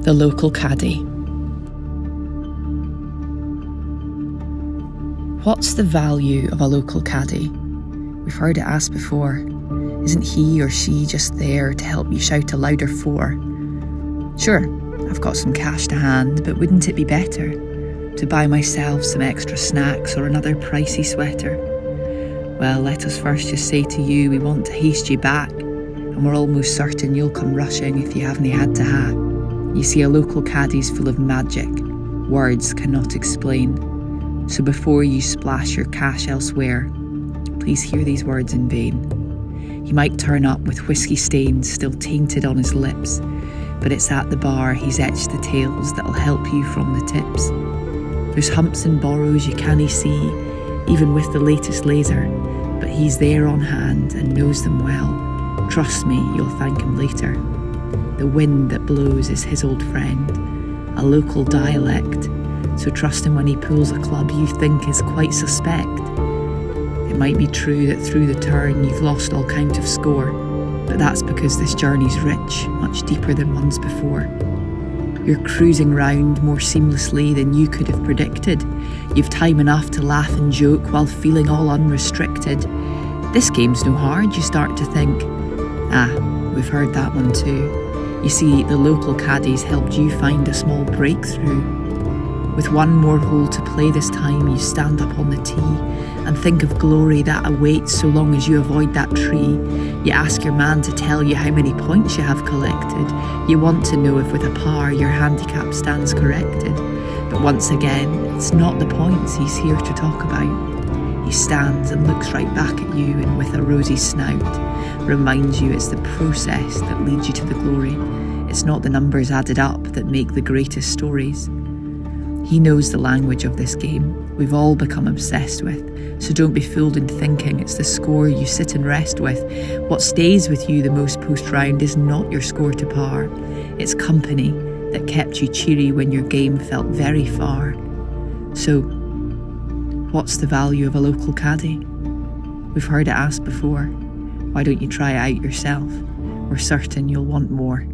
The Local Caddy. What's the value of a local caddy? We've heard it asked before. Isn't he or she just there to help you shout a louder FORE? Sure, I've got some cash to hand, but wouldn't it be better to buy myself some extra snacks or another pricey sweater? Well, let us first just say to you, we want to haste you back, and we're almost certain you'll come rushing if you haven't had to ha. You see, a local caddie's full of magic, words cannot explain. So before you splash your cash elsewhere, please hear these words in vain. He might turn up with whiskey stains still tainted on his lips, but it's at the bar he's etched the tales that'll help you from the tips. There's humps and borrows you can't see, even with the latest laser, but he's there on hand and knows them well. Trust me, you'll thank him later. The wind that blows is his old friend, a local dialect, so trust him when he pulls a club you think is quite suspect. It might be true that through the turn you've lost all count of score, but that's because this journey's rich, much deeper than ones before. You're cruising round more seamlessly than you could have predicted. You've time enough to laugh and joke while feeling all unrestricted. This game's no hard, you start to think. We've heard that one too. You see, the local caddies helped you find a small breakthrough. With one more hole to play this time, you stand up on the tee and think of glory that awaits so long as you avoid that tree. You ask your man to tell you how many points you have collected. You want to know if with a par your handicap stands corrected. But once again, it's not the points he's here to talk about. He stands and looks right back at you, and with a rosy snout reminds you it's the process that leads you to the glory. It's not the numbers added up that make the greatest stories. He knows the language of this game we've all become obsessed with, so don't be fooled in thinking it's the score you sit and rest with. What stays with you the most post-round is not your score to par. It's company that kept you cheery when your game felt very far. So, what's the value of a local caddy? We've heard it asked before. Why don't you try it out yourself? We're certain you'll want more.